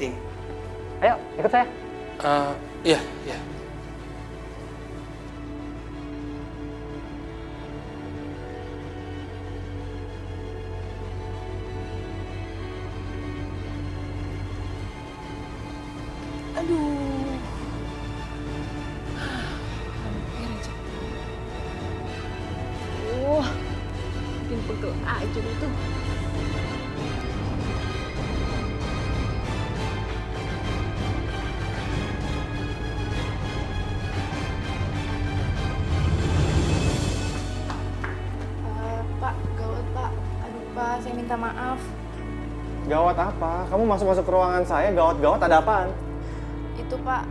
meeting. Ayo, ikut saya. Iya, iya. Aduh. Hampir aja. Bikin pegel aja itu. Pak, gawat Pak. Aduh Pak, saya minta maaf. Gawat apa? Kamu masuk-masuk ke ruangan saya, gawat-gawat ada apaan? Itu Pak,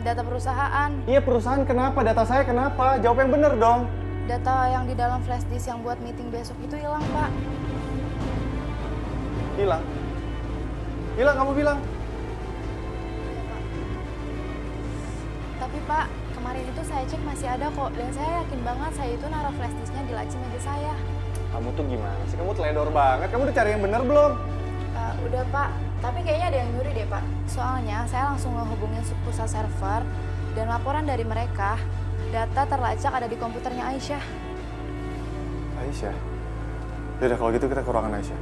data perusahaan. Iya perusahaan kenapa? Data saya kenapa? Jawab yang bener dong. Data yang di dalam flash disk yang buat meeting besok itu hilang Pak. Hilang? Hilang kamu bilang? Tapi Pak, kemarin itu saya cek masih ada kok. Dan saya yakin banget saya itu naruh flash disknya di laci meja saya. Kamu tuh gimana sih? Kamu teledor banget. Kamu udah cari yang bener belum? Udah Pak, tapi kayaknya ada yang nyuri deh Pak. Soalnya saya langsung ngehubungin pusat server dan laporan dari mereka, data terlacak ada di komputernya Aisyah. Aisyah? Yaudah kalau gitu kita ke ruangan Aisyah.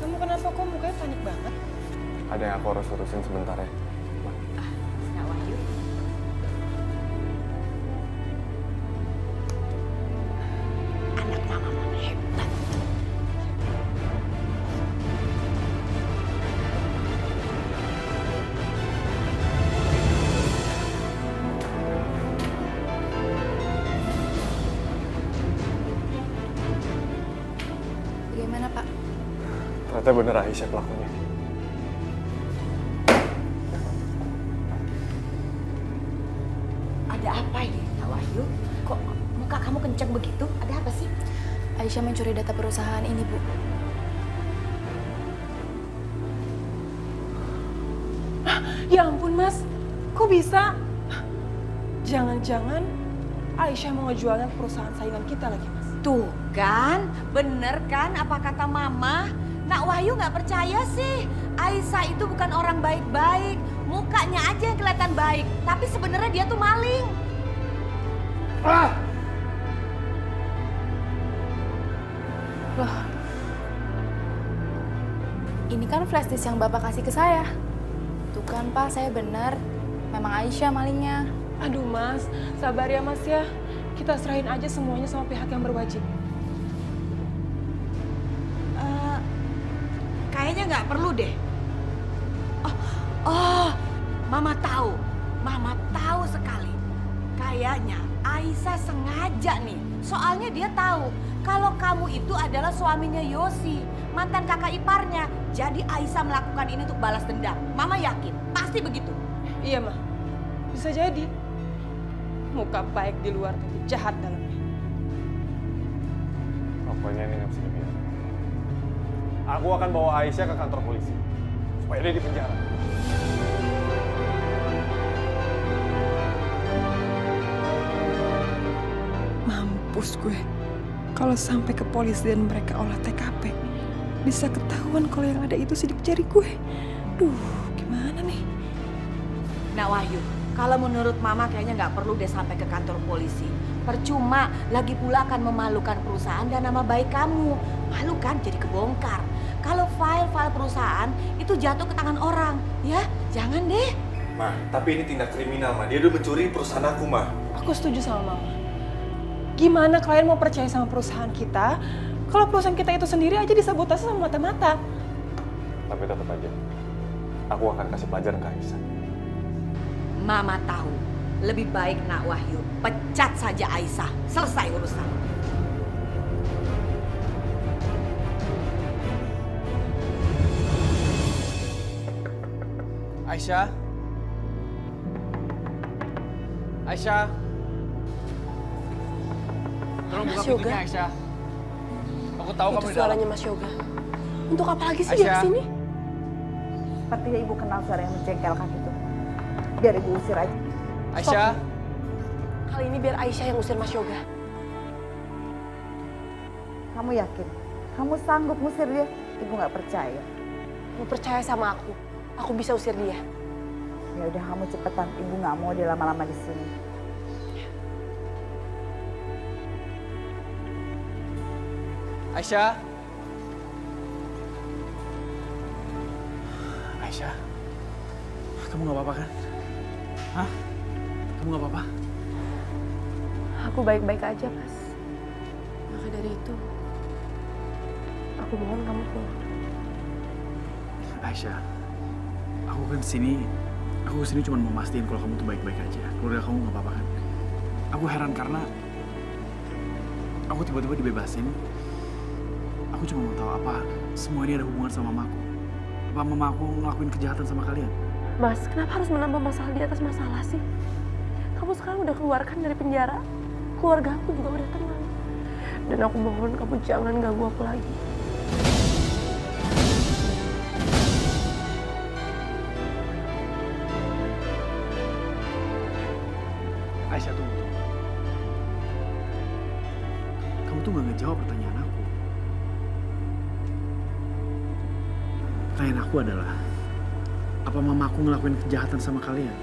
Kamu kenapa kok mukanya panik banget? Ada yang aku harus urusin sebentar ya. Nak Wahyu. Anak mama hebat. Bagaimana Pak? Ternyata bener Aisyah pelakunya. Ada apa ini, Nak Wahyu? Kok muka kamu kenceng begitu? Ada apa sih? Aisyah mencuri data perusahaan ini Bu. Ya ampun Mas, kok bisa? Jangan-jangan Aisyah mau ngejualnya ke perusahaan saingan kita lagi Mas. Tuh kan, bener kan apa kata Mama? Nak Wahyu nggak percaya sih. Aisyah itu bukan orang baik-baik. Mukanya aja yang kelihatan baik. Tapi sebenarnya dia tuh maling. Loh, ini kan flash disk yang Bapak kasih ke saya. Tuh kan Pak, saya benar. Memang Aisyah malingnya. Aduh Mas, sabar ya Mas ya. Kita serahin aja semuanya sama pihak yang berwajib. Kayaknya nggak perlu deh. Oh, Mama tahu. Mama tahu sekali. Kayaknya Aisyah sengaja nih. Soalnya dia tahu kalau kamu itu adalah suaminya Yosi, mantan kakak iparnya. Jadi Aisyah melakukan ini untuk balas dendam. Mama yakin, pasti begitu. Iya Mah, bisa jadi. Muka baik di luar tapi jahat dalamnya. Pokoknya ini nggak bisa dibiarkan. Aku akan bawa Aisyah ke kantor polisi. Supaya dia dipenjara. Mampus gue. Kalau sampai ke polisi dan mereka olah TKP, bisa ketahuan kalau yang ada itu sidik jari gue. Duh, gimana nih? Nak Wahyu, kalau menurut Mama kayaknya nggak perlu deh sampai ke kantor polisi. Percuma, lagi pula akan memalukan perusahaan dan nama baik kamu. Malu kan jadi kebongkar. Kalau file-file perusahaan itu jatuh ke tangan orang, ya jangan deh. Ma, tapi ini tindak kriminal, Ma. Dia udah mencuri perusahaan aku, Ma. Aku setuju sama Mama. Gimana kalian mau percaya sama perusahaan kita kalau perusahaan kita itu sendiri aja disabotase sama mata-mata? Tapi tetap aja, aku akan kasih pelajaran ke Aisyah. Mama tahu, lebih baik Nak Wahyu pecat saja Aisyah. Selesai urusan. Aisyah? Aisyah? Tolong buka Mas Yoga. pintunya, Aisyah. Aku tahu kamu Itu di dalam. suaranya Mas Yoga. Untuk apa lagi sih dia Aisyah. kesini? Sepertinya ibu kenal suara yang menjengkelkan itu. Biar ibu usir aja. Aisyah? Kali ini biar Aisyah yang usir Mas Yoga. Kamu yakin? Kamu sanggup ngusir dia? Ibu nggak percaya. Ibu percaya sama aku. Aku bisa usir dia. Ya udah kamu cepetan. Ibu nggak mau dia lama-lama di sini. Aisyah. Aisyah. Kamu nggak apa-apa kan? Hah? Kamu nggak apa-apa? Aku baik-baik aja, Mas. Maka dari itu, aku mohon kamu pulang. Aisyah, aku kesini cuma mau mastiin kalau kamu tuh baik-baik aja. Keluarga kamu nggak apa-apa kan? Aku heran karena aku tiba-tiba dibebasin. Aku cuma mau tahu apa semua ini ada hubungan sama mamaku. Apa mamaku ngelakuin kejahatan sama kalian? Mas, kenapa harus menambah masalah di atas masalah sih? Kamu sekarang udah keluarkan dari penjara. Keluarga aku juga udah tenang. Dan aku mohon kamu jangan ganggu aku lagi. Aisyah, tunggu. Kamu tuh gak ngejawab pertanyaan aku. Pertanyaan aku adalah, apa mamaku ngelakuin kejahatan sama kalian?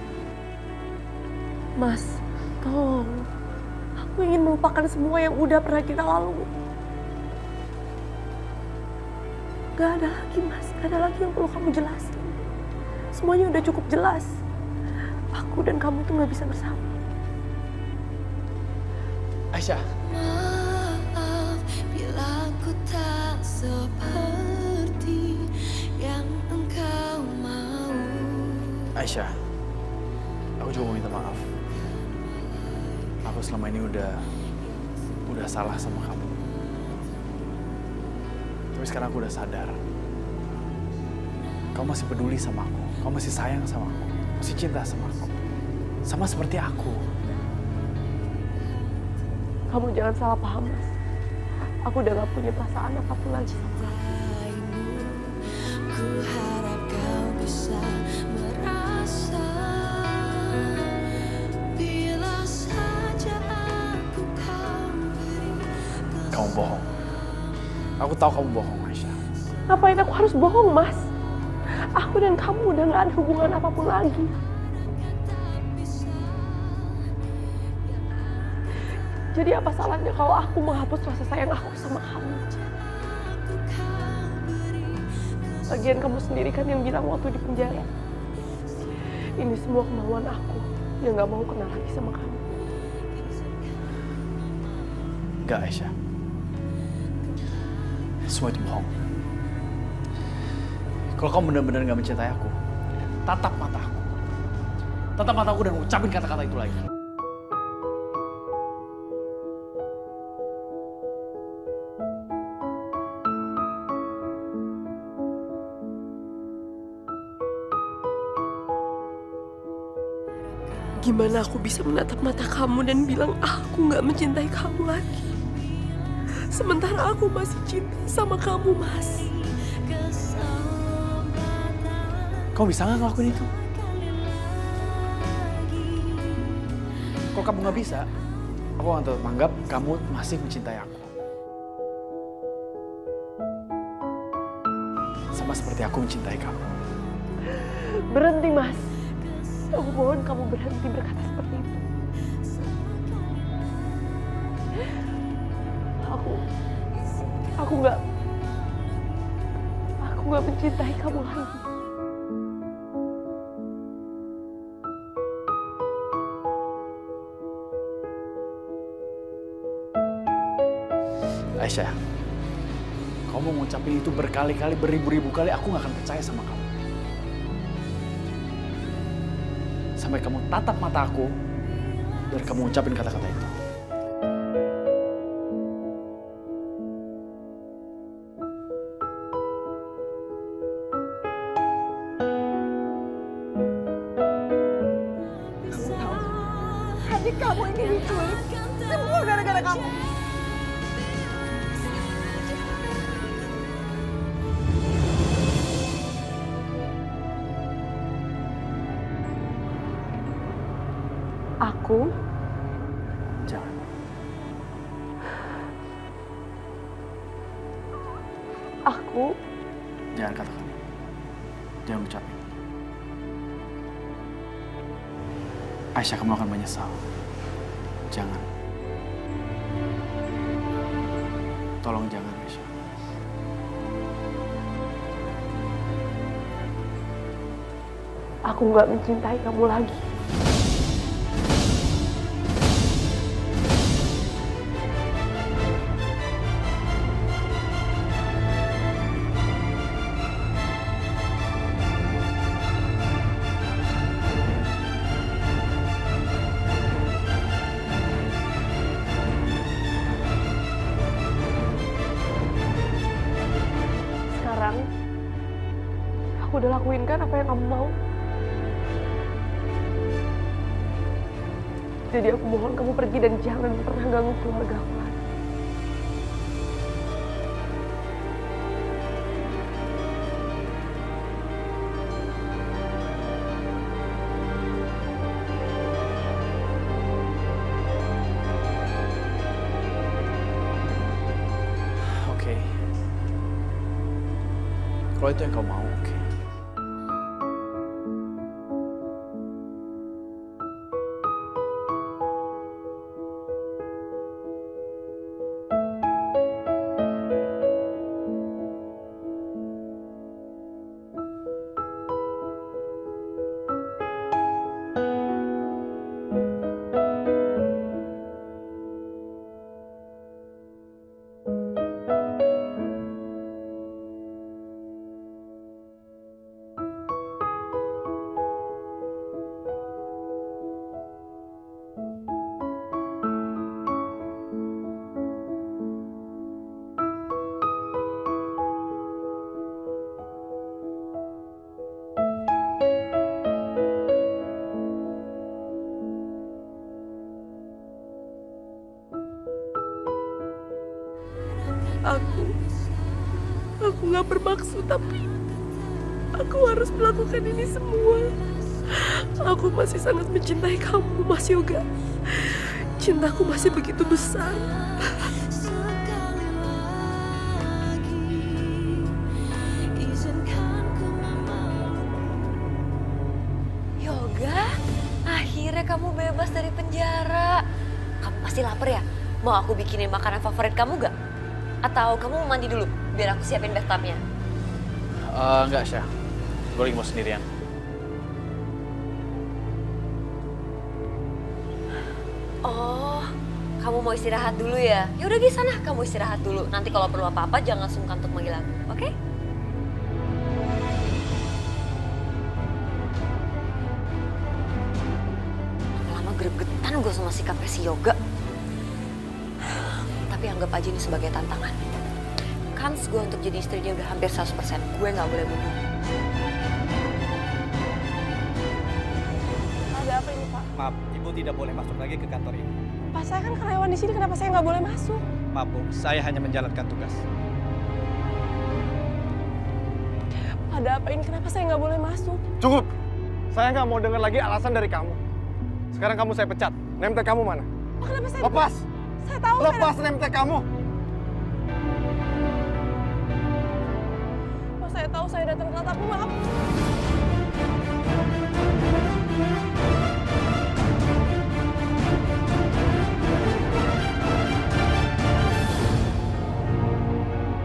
Mas, tolong. Aku ingin melupakan semua yang udah pernah kita lalui. Gak ada lagi, Mas. Gak ada lagi yang perlu kamu jelasin. Semuanya udah cukup jelas. Aku dan kamu tuh gak bisa bersama. Aisyah. Maaf bila ku tak seperti yang engkau mau. Aisyah, aku juga mau minta maaf. Aku selama ini udah salah sama kamu. Tapi sekarang aku udah sadar. Kamu masih peduli sama aku. Kamu masih sayang sama aku. Masih cinta sama aku. Sama seperti aku. Kamu jangan salah paham, Mas. Aku udah gak punya perasaan apapun lagi sama kamu. Ku harap kau bisa merasa bila saja aku kau beri. Kamu bohong. Aku tahu kamu bohong, Aisyah. Ngapain aku harus bohong, Mas? Aku dan kamu udah gak ada hubungan apapun lagi. Jadi apa salahnya kalau aku menghapus rasa sayang aku sama kamu? Lagian kamu sendiri kan yang bilang waktu di penjara. Ini semua kemauan aku yang gak mau kenal lagi sama kamu. Enggak, Aisyah. Semua itu bohong. Kalau kamu benar-benar gak mencintai aku, tatap mata aku. Tatap mata aku dan ucapin kata-kata itu lagi. Gimana aku bisa menatap mata kamu dan bilang aku gak mencintai kamu lagi? Sementara aku masih cinta sama kamu, Mas. Kamu bisa nggak ngelakuin itu? Kalau kamu nggak bisa, aku akan tetap anggap kamu masih mencintai aku. Sama seperti aku mencintai kamu. Berhenti, Mas. Aku mohon kamu berhenti berkata seperti itu. Aku nggak mencintai kamu lagi. Aisyah, kamu ngucapin itu berkali-kali, beribu-ribu kali, aku nggak akan percaya sama kamu. Sampai kamu tatap mata aku, dan kamu ucapin kata-kata itu. Kamu tahu, adik kamu ini diculik. Semua gara-gara kamu. Aku Jangan. Aku Jangan katakan. Jangan ucapin. Aisyah, kamu akan menyesal. Jangan. Tolong jangan, Aisyah. Aku nggak mencintai kamu lagi. Sekarang, aku udah lakuin kan apa yang kamu mau. Jadi aku mohon kamu pergi dan jangan pernah ganggu keluarga aku lagi. Oke. Kalau itu yang kau mau, oke. Aku nggak bermaksud, tapi aku harus melakukan ini semua. Aku masih sangat mencintai kamu, Mas Yoga. Cintaku masih begitu besar. Sekali lagi, izinkan ku Yoga, akhirnya kamu bebas dari penjara. Kamu pasti lapar ya? Mau aku bikinin makanan favorit kamu gak? Atau kamu mau mandi dulu, biar aku siapin bathtubnya? Enggak, Syah. Gue lagi mau sendirian. Oh, kamu mau istirahat dulu ya? Yaudah di sana, kamu istirahat dulu. Nanti kalau perlu apa-apa jangan sungkan untuk manggil aku, oke? Lama gregetan gue sama sikapnya si Yoga. Tapi anggap aja ini sebagai tantangan. Kans gue untuk jadi istrinya udah hampir 100%. Gue gak boleh mundur. Ada apa ini, Pak? Maaf, Ibu tidak boleh masuk lagi ke kantor ini. Pak, saya kan karyawan di sini, kenapa saya nggak boleh masuk? Maaf, Bu, saya hanya menjalankan tugas. Ada apa ini? Kenapa saya nggak boleh masuk? Cukup! Saya nggak mau dengar lagi alasan dari kamu. Sekarang kamu saya pecat. Name tag kamu mana? Pak, kenapa saya... Lepas! Saya tahu. Lepas name tag kamu! Pak, saya tahu saya datang telat, tapi maaf.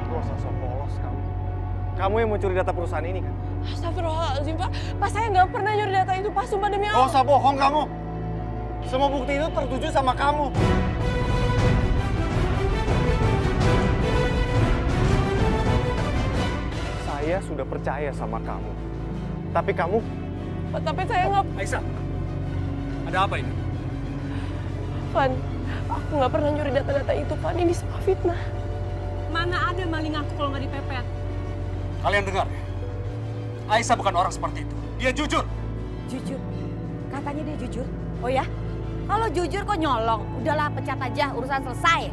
Gak usah sok polos kamu. Kamu yang mencuri data perusahaan ini kan? Astagfirullahaladzim, Pak. Pak, saya nggak pernah nyuri data itu, Pak. Sumpah demi Allah. Gak usah bohong kamu! Semua bukti itu tertuju sama kamu. Saya sudah percaya sama kamu. Tapi kamu... Pak, tapi saya nggak... Aisyah, ada apa ini? Van, aku nggak pernah nyuri data-data itu, Van. Ini semua fitnah. Mana ada maling aku kalau nggak dipepet? Kalian dengar ya? Aisyah bukan orang seperti itu. Dia jujur. Jujur? Katanya dia jujur? Oh ya? Kalau jujur kok nyolong? Udahlah pecat aja, urusan selesai.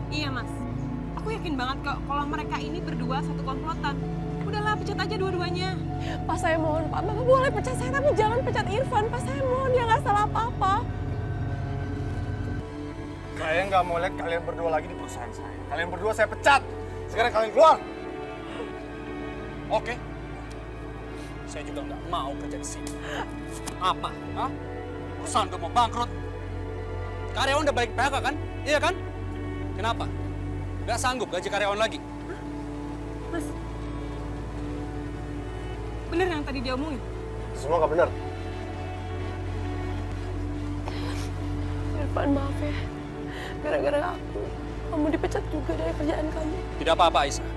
Iya, Mas. Aku yakin banget kok kalau mereka ini berdua satu komplotan. Udahlah pecat aja dua-duanya. Pak, saya mohon, Pak. Bapak boleh pecat saya, tapi jangan pecat Irfan. Pak, saya mohon, dia nggak salah apa-apa. Saya nggak mau lihat kalian berdua lagi di perusahaan saya. Kalian berdua saya pecat. Sekarang kalian keluar. Oke? Saya juga nggak mau kerja di sini. Apa? Hah? Perusahaan udah mau bangkrut. Karyawan udah balik PHK kan? Iya kan? Kenapa? Nggak sanggup gaji karyawan lagi? Mas, bener yang tadi dia omongin? Semua nggak benar. Irfan, maaf ya. Gara-gara aku, kamu dipecat juga dari kerjaan kamu. Tidak apa-apa, Aisyah.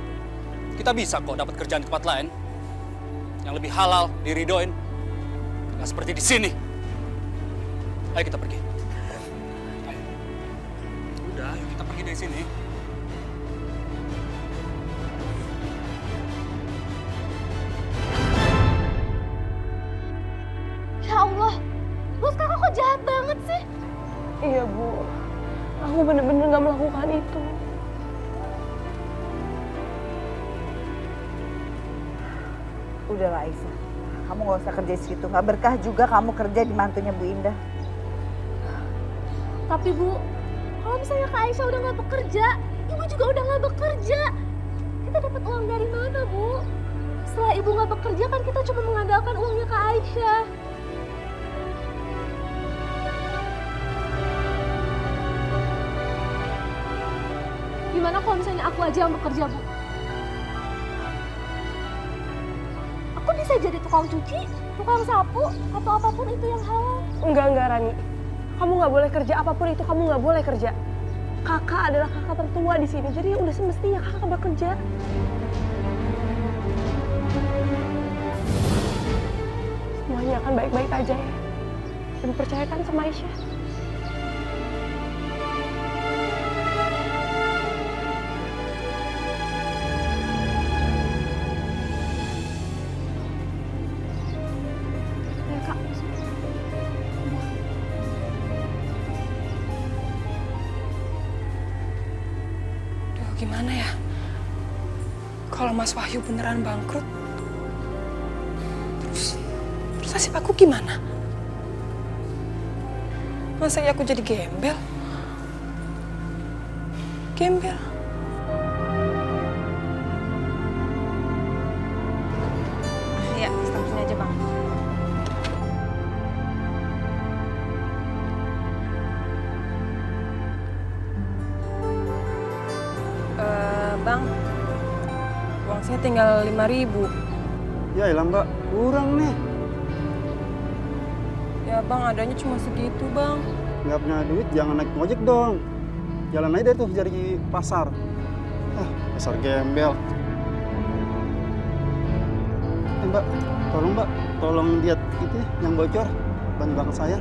Kita bisa kok dapat kerjaan di tempat lain. Yang lebih halal, diridoin. Nggak seperti di sini. Ayo kita pergi. Ayo. Udah, ayo kita pergi dari sini. Ya Allah, bos kakak kok jahat banget sih? Iya, Bu. Aku bener-bener gak melakukan itu. Udahlah Aisyah, kamu gak usah kerja di situ. Gak berkah juga kamu kerja di mantunya Bu Indah. Tapi Bu, kalau misalnya Kak Aisyah udah gak bekerja, Ibu juga udah gak bekerja. Kita dapat uang dari mana, Bu? Setelah Ibu gak bekerja kan kita cuma mengandalkan uangnya Kak Aisyah. Gimana kalau misalnya aku aja yang bekerja, Bu? Aku bisa jadi tukang cuci, tukang sapu, atau apapun itu yang halal. Enggak, Rani. Kamu gak boleh kerja, apapun itu kamu gak boleh kerja. Kakak adalah kakak tertua di sini, jadi udah semestinya kakak bekerja. Semuanya akan baik-baik aja ya. Dan percayakan sama Aisyah. Gimana ya? Kalau Mas Wahyu beneran bangkrut, terus nasib aku gimana? Masa ya aku jadi gembel? Gembel? Ya, stop sini aja Bang. Bang, uang saya tinggal 5.000. Ya elah Mbak, kurang nih. Ya Bang, adanya cuma segitu Bang. Nggak punya duit, jangan naik ngojek dong. Jalan aja deh tuh cari pasar. Pasar gembel. Mbak, tolong lihat itu ya, yang bocor ban belakang saya.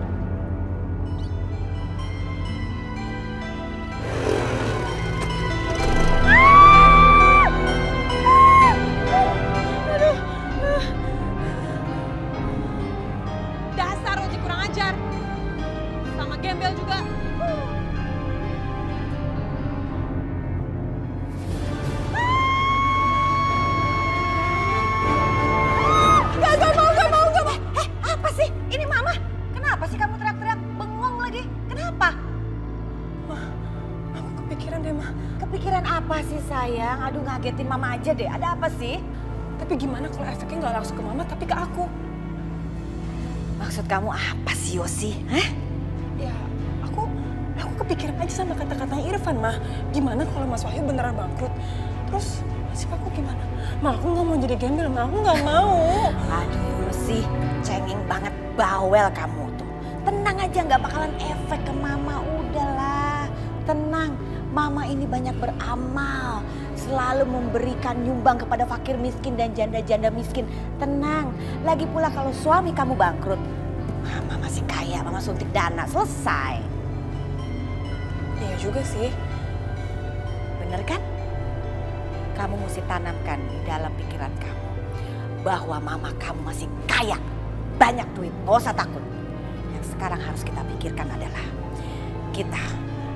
Dasar ojek kurang ajar. Sama gembel juga. Gak mau. Apa sih? Ini Mama. Kenapa sih kamu teriak-teriak? Bengong lagi. Kenapa? Aku kepikiran deh, Ma. Kepikiran apa sih sayang? Aduh ngagetin Mama aja deh. Ada apa sih? Tapi gimana kalau efeknya nggak langsung ke Mama tapi ke aku? Maksud kamu apa sih Yosi? Hah? Ya, aku kepikiran aja sama kata-katanya Irfan, Ma. Gimana kalau Mas Wahyu beneran bangkrut? Terus nasib aku gimana? Ma, aku nggak mau jadi gembel, Ma. Aku nggak mau. Aduh Yosi, cengeng banget bawel kamu tuh. Tenang aja, nggak bakalan efek ke Mama. Udahlah, tenang. Mama ini banyak beramal. Selalu memberikan nyumbang kepada fakir miskin dan janda-janda miskin. Tenang. Lagi pula kalau suami kamu bangkrut, Mama masih kaya, Mama suntik dana, selesai. Iya juga sih. Bener kan? Kamu mesti tanamkan di dalam pikiran kamu bahwa Mama kamu masih kaya, banyak duit, gak usah takut. Yang sekarang harus kita pikirkan adalah kita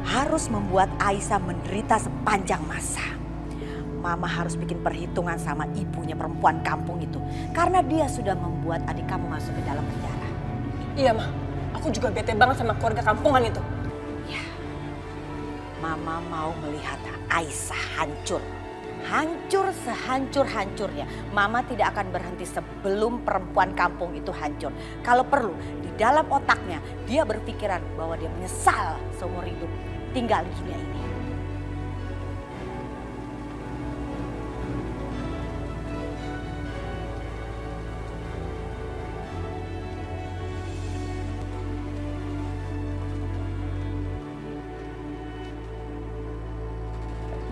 harus membuat Aisyah menderita sepanjang masa. Mama harus bikin perhitungan sama ibunya perempuan kampung itu. Karena dia sudah membuat adik kamu masuk ke dalam penjara. Iya, Ma. Aku juga bete banget sama keluarga kampungan itu. Ya, Mama mau melihat Aisyah hancur. hancur sehancur-hancurnya. Mama tidak akan berhenti sebelum perempuan kampung itu hancur. Kalau perlu, di dalam otaknya dia berpikiran bahwa dia menyesal seumur hidup tinggal di dunia ini.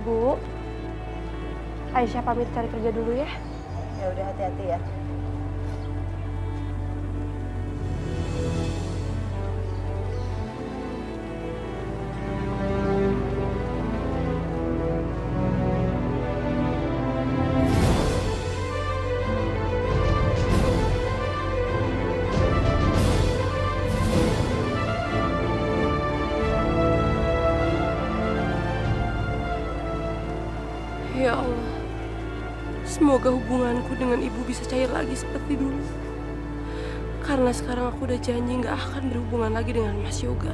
Bu, Aisyah pamit cari kerja dulu ya. Ya udah, hati-hati ya. Ya Allah, semoga hubunganku dengan ibu bisa cair lagi seperti dulu. Karena sekarang aku udah janji gak akan berhubungan lagi dengan Mas Yoga.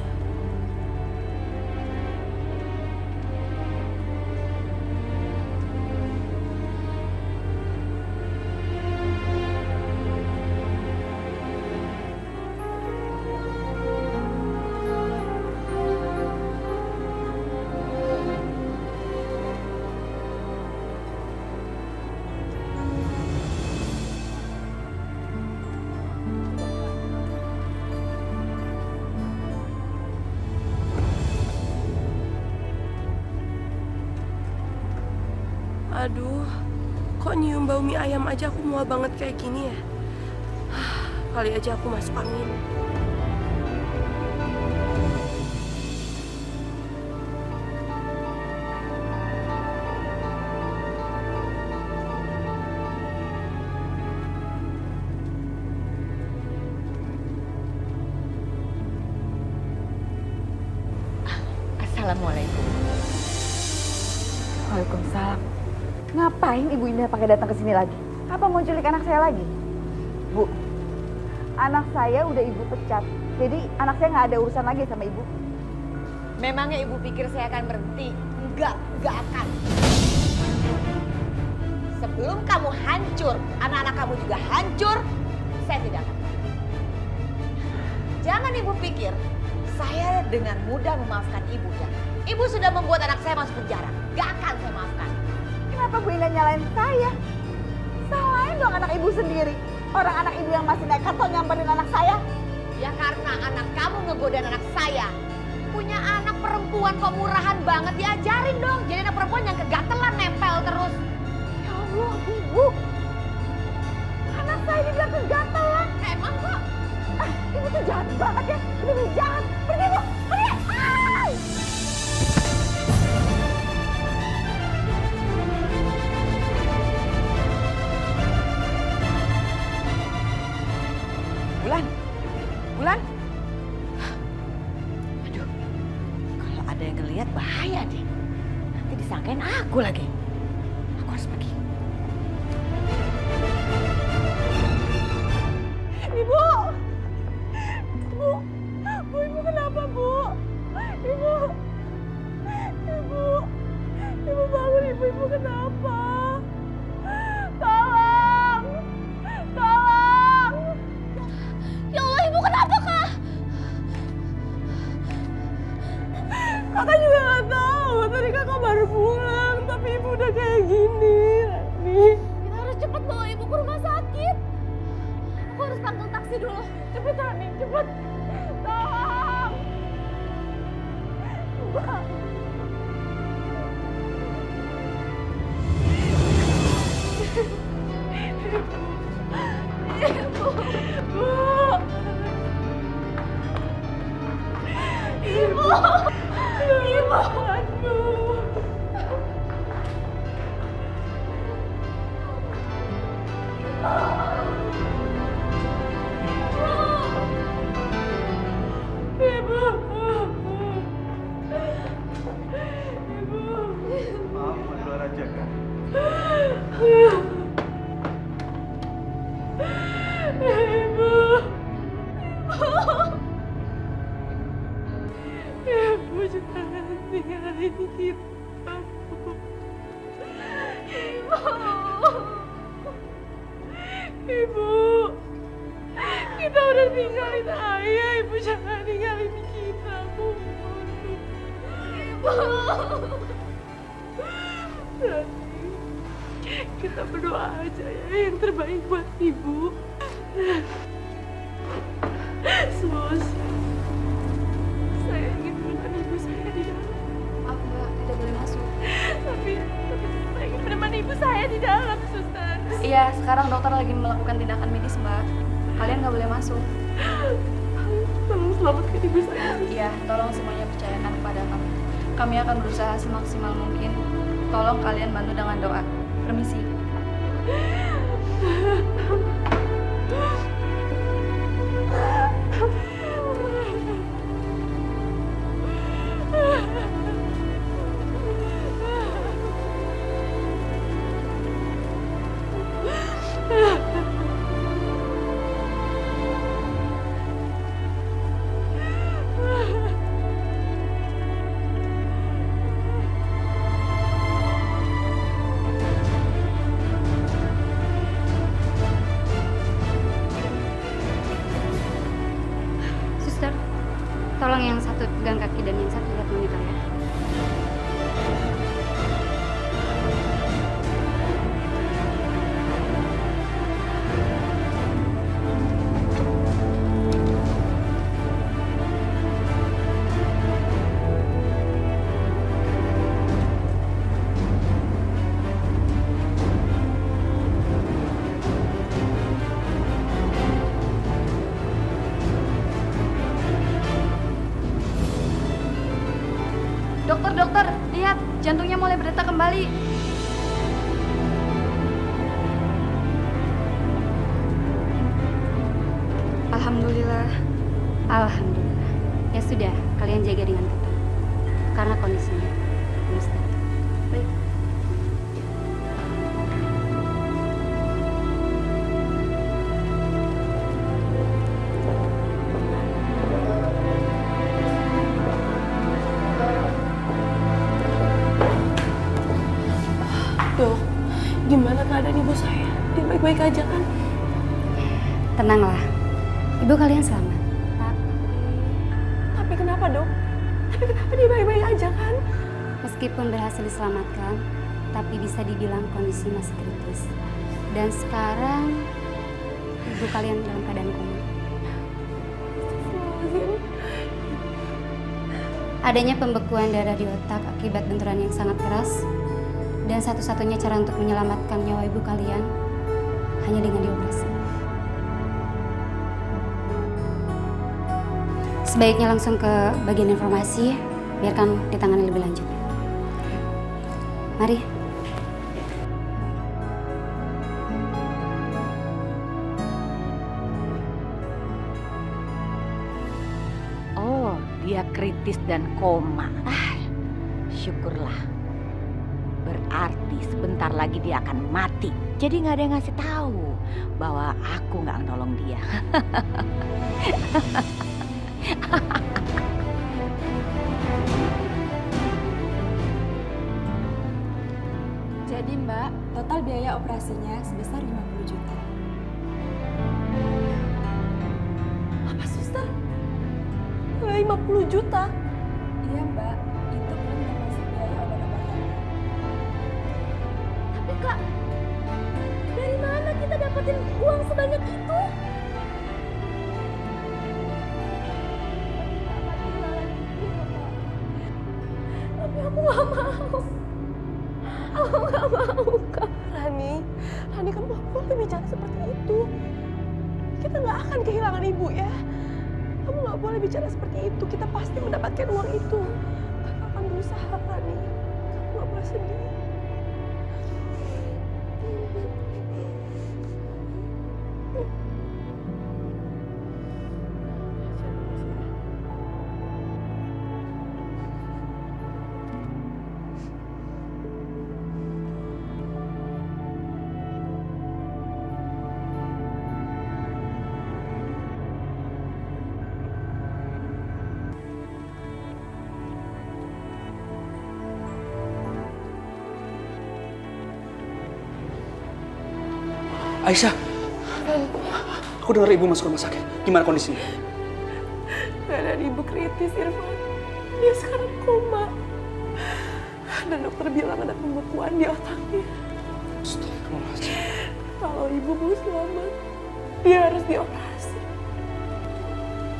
Aduh, kok nyium bau mie ayam aja aku mual banget kayak gini ya? Kali aja aku masuk angin. Assalamualaikum. Waalaikumsalam. Ngapain Ibu Indah pakai datang ke sini lagi? Apa mau culik anak saya lagi? Bu, anak saya udah Ibu pecat. Jadi anak saya nggak ada urusan lagi sama Ibu. Memangnya Ibu pikir saya akan berhenti? Enggak akan. Sebelum kamu hancur, anak-anak kamu juga hancur, saya tidak akan. Jangan Ibu pikir saya dengan mudah memaafkan Ibu ya. Ibu sudah membuat anak saya masuk penjara. Gak akan saya maafkan. Kenapa Bu Indah nyalain saya? Salahin dong anak Ibu sendiri. Orang anak Ibu yang masih nekat tuh nyamperin anak saya. Ya karena anak kamu ngegodain anak saya. Punya anak perempuan kok murahan banget, diajarin dong. Jadi anak perempuan yang kegatelan nempel terus. Ya Allah, Bu. Anak saya dibilang kegatelan. Emang kok? Ibu tuh jahat banget ya. Lebih jahat. Pergi Bu, pergi. Ay! Bulan. Aduh, kalau ada yang ngelihat bahaya deh. Nanti disangkain aku lagi. Aku harus pergi. Ibu, Ibu kenapa Bu? Ibu bangun Ibu kenapa? Tolong. Ya Allah, Ibu kenapa, Kak? Kakak juga gak tahu, tadi kakak baru pulang, tapi Ibu udah kayak gini, Rani. Kita harus cepat bawa Ibu ke rumah sakit. Aku harus panggil taksi dulu. Cepet Rani, cepet. Tolong. Ibu. Aduh. Ibu. Kita udah tinggalin ayah, Ibu jangan tinggalin kita, Bu. Ibu. Rani, kita berdoa aja ya yang terbaik buat Ibu. Sus, saya ingin menemani Ibu saya di dalam. Maaf Mbak, tidak boleh masuk. Tapi saya ingin menemani Ibu saya di dalam, Suster. Iya, sekarang dokter lagi melakukan tindakan medis Mbak. Kalian nggak boleh masuk. Tolong selamatkan Ibu saya. Iya, tolong semuanya percayakan kepada kami. Kami akan berusaha semaksimal mungkin. Tolong kalian bantu dengan doa. Permisi. Suster, tolong yang satu pegang kaki dan yang satu lihat monitor ya. Dokter, lihat jantungnya mulai berdetak kembali. Alhamdulillah. Alhamdulillah. Ya sudah, kalian jaga dengan ketat. Karena kondisinya belum stabil. Baik. Dok, gimana keadaan Ibu saya? Dia baik-baik aja kan? Tenanglah. Ibu kalian selamat. Tapi kenapa, Dok? Tapi kenapa dia baik-baik aja kan? Meskipun berhasil diselamatkan, tapi bisa dibilang kondisi masih kritis. Dan sekarang ibu kalian dalam keadaan koma. Adanya pembekuan darah di otak akibat benturan yang sangat keras. Dan satu-satunya cara untuk menyelamatkan nyawa ibu kalian hanya dengan dioperasi. Sebaiknya langsung ke bagian informasi, biarkan ditangani lebih lanjut. Mari. Oh, dia kritis dan koma. Syukurlah. Berarti sebentar lagi dia akan mati. Jadi nggak ada yang ngasih tahu bahwa aku nggak nolong dia. Jadi Mbak, total biaya operasinya sebesar 50 juta. Apa, Suster? 50 juta? Iya Mbak, itu belum termasuk biaya obat-obatan. Tapi Kak, dari mana kita dapetin uang sebanyak itu? Tapi aku nggak mau. Aku nggak mau, Kak. Rani, kamu nggak boleh bicara seperti itu. Kita nggak akan kehilangan ibu ya. Kamu nggak boleh bicara seperti itu. Kita pasti mendapatkan uang itu. Kakak akan berusaha, Rani. Kamu nggak boleh sedih. Aisyah, Aku dengar ibu masuk rumah sakit. Gimana kondisinya? Keadaan ibu kritis, Irfan. Dia sekarang koma. Dan dokter bilang ada pembekuan di otaknya. Astagfirullahaladzim. Kalau ibu mau selamat, dia harus dioperasi.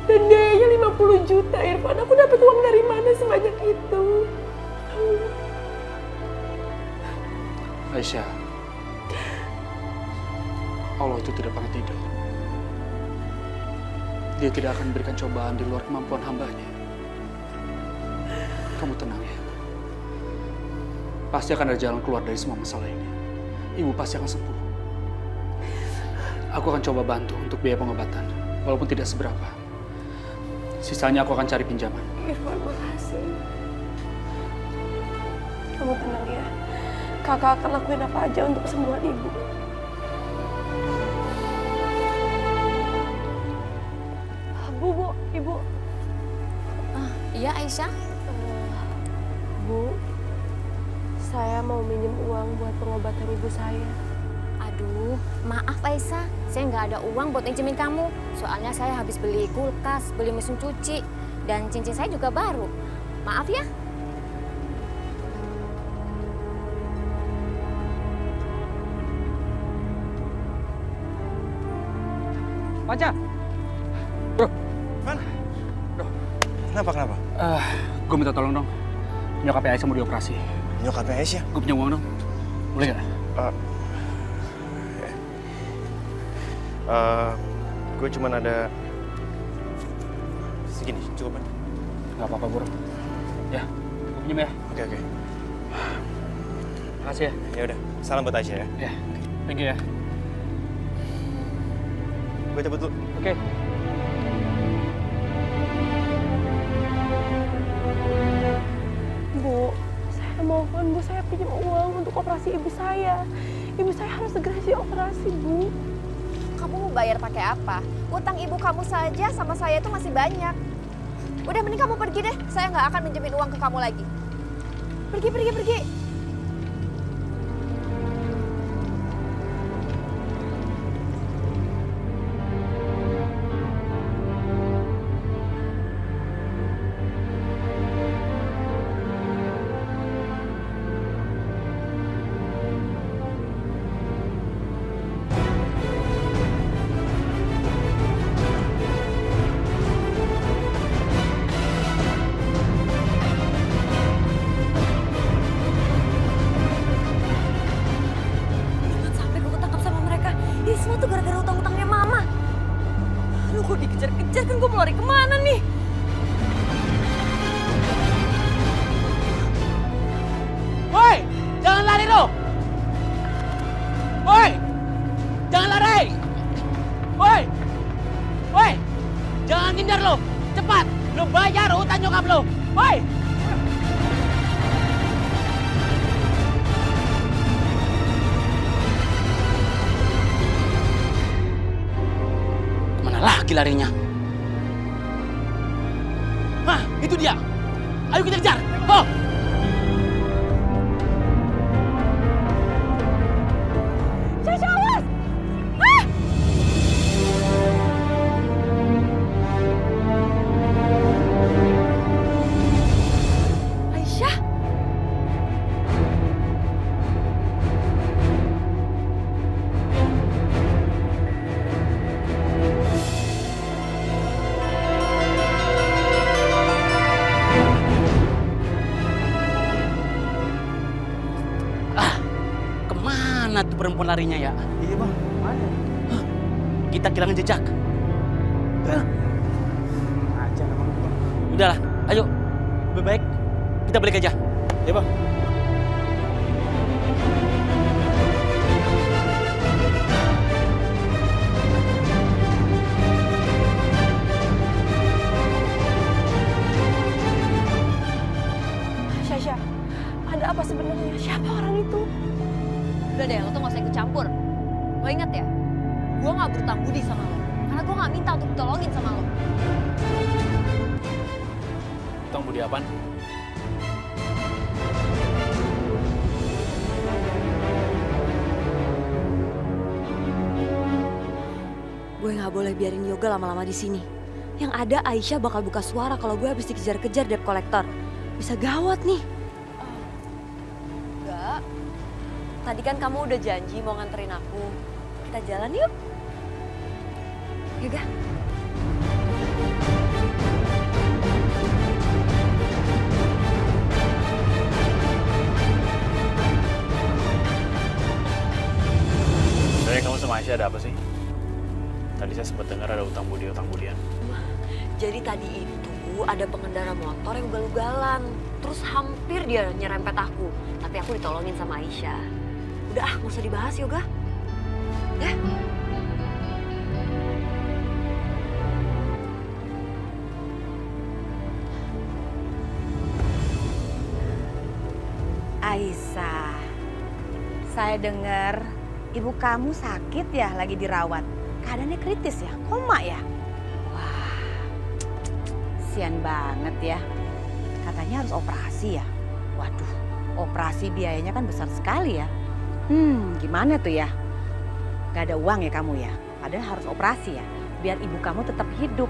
Dan biayanya 50 juta, Irfan. Aku dapat uang dari mana sebanyak itu? Aisyah, Allah itu tidak pernah tidur. Dia tidak akan memberikan cobaan di luar kemampuan hambanya. Kamu tenang ya. Pasti akan ada jalan keluar dari semua masalah ini. Ibu pasti akan sembuh. Aku akan coba bantu untuk biaya pengobatan, walaupun tidak seberapa. Sisanya aku akan cari pinjaman. Irfan, makasih. Kamu tenang ya. Kakak akan lakuin apa aja untuk kesembuhan ibu. Ibu. Iya, Aisyah. Bu, saya mau minjem uang buat pengobatan ibu saya. Aduh, maaf Aisyah, saya nggak ada uang buat pinjemin kamu. Soalnya saya habis beli kulkas, beli mesin cuci, dan cincin saya juga baru. Maaf ya. Panca! Bro. Mana? Bro. Kenapa? Gue minta tolong dong. Nyokapnya Aisyah mau dioperasi. Nyokapnya Aisyah? Gue punya uang dong. Boleh gak? Gue cuma ada segini, cukup kan? Gak apa-apa, Bro. Ya, gue pinjam ya. Oke. Makasih ya. Ya udah, salam buat Aisyah ya. Ya, thank you ya. Gue cabut dulu. Oke. Bu, saya mohon Bu, saya pinjam uang untuk operasi ibu saya. Ibu saya harus segera dioperasi, Bu. Kamu mau bayar pakai apa? Utang ibu kamu saja sama saya itu masih banyak. Udah mending kamu pergi deh, saya nggak akan minjemin uang ke kamu lagi. Pergi. Jangan sampai gue ketangkap sama mereka. Ini semua tuh gara-gara utang-utangnya Mama. Aduh, gue dikejar-kejar kan gue mau lari kemana nih? Woi, jangan lari lo. Woi, jangan lari. Woi, jangan hindar lo. Cepat, lo bayar utang nyokap lo. Woi. Mana lagi larinya? Hah, itu dia. Ayo kita kejar. Oh. Syasha, awas! Ah! Aisyah? Kemana tuh perempuan larinya ya? Iya bang, mana? Kita kehilangan jejak. Aja emang bang. Udahlah, ayo. Lebih baik kita balik aja. Iya bang. Syasha, ada apa sebenarnya? Siapa orang itu? Udah deh, lo tuh gak usah ikut campur. Lo inget ya, gue gak berutang budi sama lo. Karena gue gak minta untuk ditolongin sama lo. Utang budi apaan? Gue Gue nggak boleh biarin Yoga lama-lama di sini. Yang ada Aisyah bakal buka suara kalau gue habis dikejar-kejar debt collector. Bisa gawat nih. Enggak. Tadi kan kamu udah janji mau nganterin aku. Kita jalan yuk. Yoga. Kamu sama Aisyah ada apa sih? Tadi saya sempat dengar ada utang budian. Jadi tadi itu ada pengendara motor yang ugal-ugalan. Terus hampir dia nyerempet aku. Tapi aku ditolongin sama Aisyah. Udah nggak usah dibahas Yoga. Ya. Aisyah, saya dengar ibu kamu sakit ya, lagi dirawat. Keadaannya kritis ya, koma ya? Wah, kasian banget ya. Katanya harus operasi ya? Waduh, operasi biayanya kan besar sekali ya. Gimana tuh ya? Gak ada uang ya kamu ya? Padahal harus operasi ya, biar ibu kamu tetap hidup.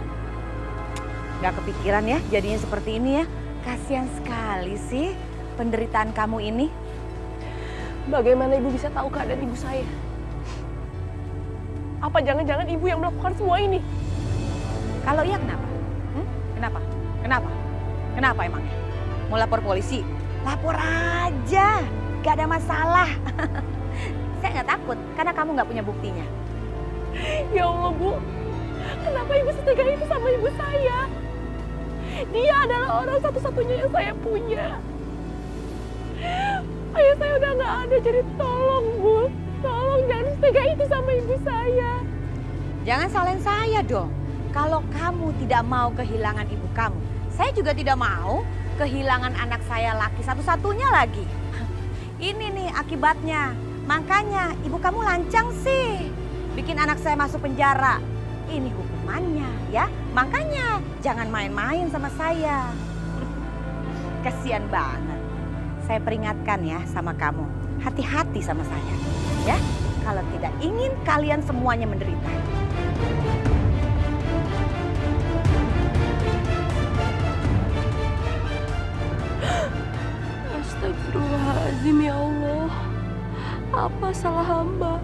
Gak kepikiran ya jadinya seperti ini ya? Kasian sekali sih penderitaan kamu ini. Bagaimana ibu bisa tahu keadaan ibu saya? Apa jangan-jangan ibu yang melakukan semua ini? Kalau iya kenapa? Kenapa emangnya? Mau lapor polisi? Lapor aja, gak ada masalah. Saya nggak takut karena kamu nggak punya buktinya. Ya Allah Bu, kenapa ibu setega itu sama ibu saya? Dia adalah orang satu-satunya yang saya punya. Ayah saya udah nggak ada, jadi tolong Bu, tolong jangan setega itu sama ibu saya. Jangan salahin saya dong. Kalau kamu tidak mau kehilangan ibu kamu, saya juga tidak mau kehilangan anak saya laki satu-satunya lagi. Ini nih akibatnya. Makanya ibu kamu lancang sih, bikin anak saya masuk penjara. Ini hukumannya ya. Makanya jangan main-main sama saya. Kasian banget. Saya peringatkan ya sama kamu, hati-hati sama saya, ya. Kalau tidak ingin kalian semuanya menderita. Astagfirullahaladzim ya Allah. Apa salah hamba?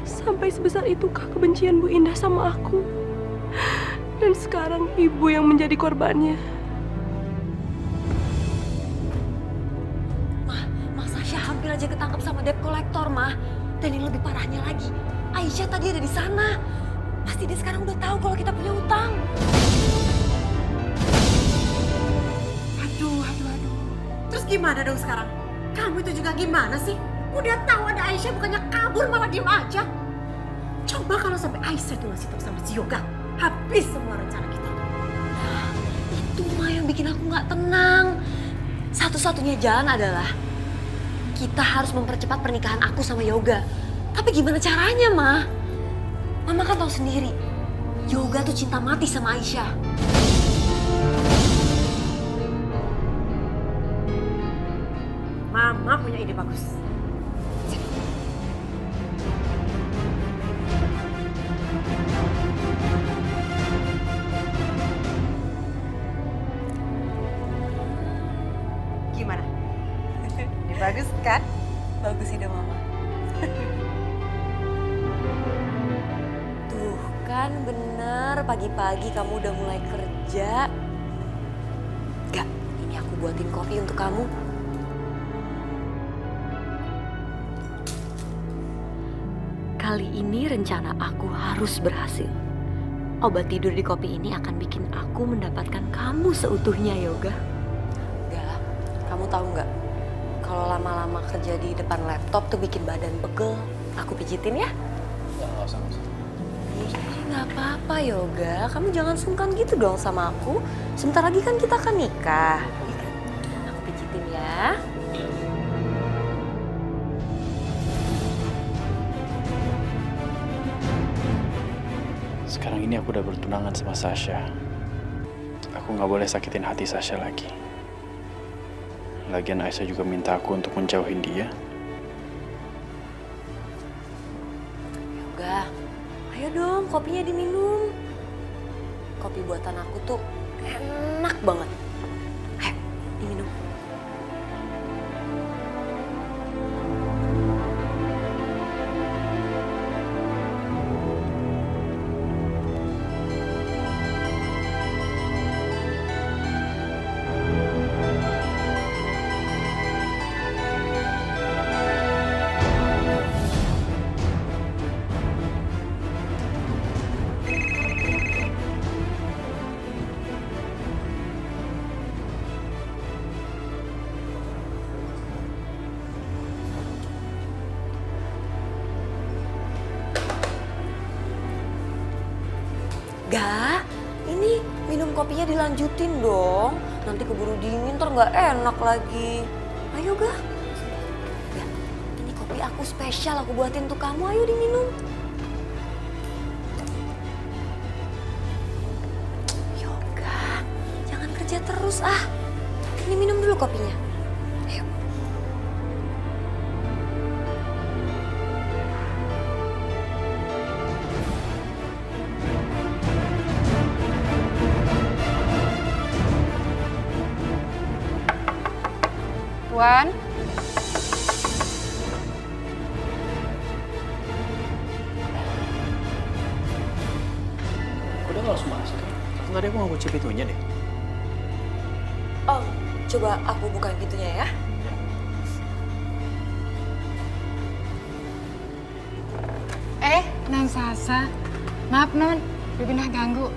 Sampai sebesar itukah kebencian Bu Indah sama aku? Dan sekarang ibu yang menjadi korbannya. Hampir aja ketangkap sama debt collector, Mah. Dan yang lebih parahnya lagi, Aisyah tadi ada di sana. Pasti dia sekarang udah tahu kalau kita punya utang. Aduh. Terus gimana dong sekarang? Kamu itu juga gimana sih? Udah tahu ada Aisyah bukannya kabur malah diem aja. Coba kalau sampai Aisyah itu ngasih tahu sama si Yoga, habis semua rencana kita. Nah, itu Mah yang bikin aku nggak tenang. Satu-satunya jalan adalah kita harus mempercepat pernikahan aku sama Yoga. Tapi gimana caranya, Ma? Mama kan tahu sendiri, Yoga tuh cinta mati sama Aisyah. Mama punya ide bagus. Gimana? Bagus kan? Bagus ide Mama. Tuh kan bener, pagi-pagi kamu udah mulai kerja. Gak, ini aku buatin kopi untuk kamu. Kali ini rencana aku harus berhasil. Obat tidur di kopi ini akan bikin aku mendapatkan kamu seutuhnya, Yoga. Gak, kamu tahu nggak? Kalau lama-lama kerja di depan laptop tuh bikin badan pegel. Aku pijitin ya? Nggak usah. Nggak apa-apa Yoga, kamu jangan sungkan gitu dong sama aku. Sebentar lagi kan kita akan nikah. Aku pijitin ya. Sekarang ini aku udah bertunangan sama Sasha. Aku nggak boleh sakitin hati Sasha lagi. Lagian Aisyah juga minta aku untuk menjauhin dia. Yoga, ayo Ayo dong, kopinya diminum. Kopi buatan aku tuh enak banget. Ayo, diminum. Gak, ini minum kopinya dilanjutin dong. Nanti keburu dingin, ntar nggak enak lagi. Ayo Gak. Ya, ini kopi aku spesial, aku buatin untuk kamu. Ayo diminum. Yoga, jangan kerja terus ah. Ini minum dulu kopinya. Ayo. Tuan. Kok udah langsung masuk? Tadi aku nggak kunci pintunya deh. Oh, coba aku buka pintunya ya. Non Sasa. Maaf Non, Bibinah ganggu.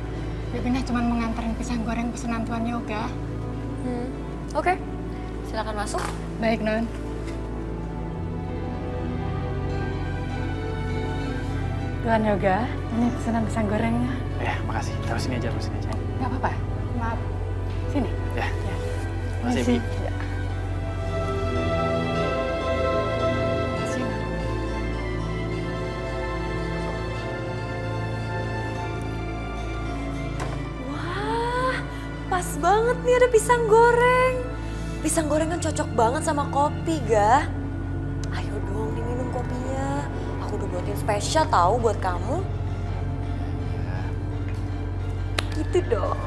Bibinah cuma mau nganterin pisang goreng pesanan Tuan Yoga. Oke, silakan masuk. Baik Non. Tuan Yoga, ini pesanan pisang gorengnya. Ya, makasih. Terus sini aja. Gak apa-apa, maaf. Sini. Ya. Makasih, Bi. Ya. Wah, pas banget nih ada pisang goreng. Pisang goreng kan cocok banget sama kopi, Gah. Ayo dong diminum kopinya. Aku udah buatin spesial tahu buat kamu. Gitu dong.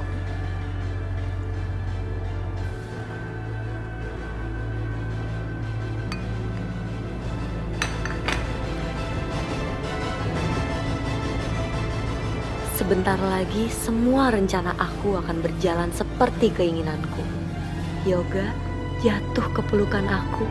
Sebentar lagi semua rencana aku akan berjalan seperti keinginanku. Yoga jatuh ke pelukan aku.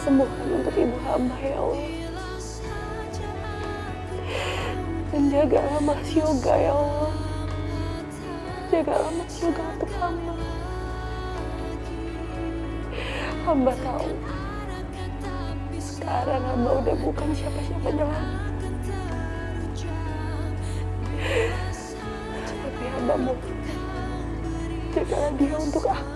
kesembuhan untuk ibu hamba ya Allah. Dan jagalah Mas Yoga ya Allah. Jagalah Mas Yoga untuk hamba. Hamba tahu sekarang hamba udah bukan siapa-siapanya lagi. Tapi hamba mau jagalah dia untuk aku.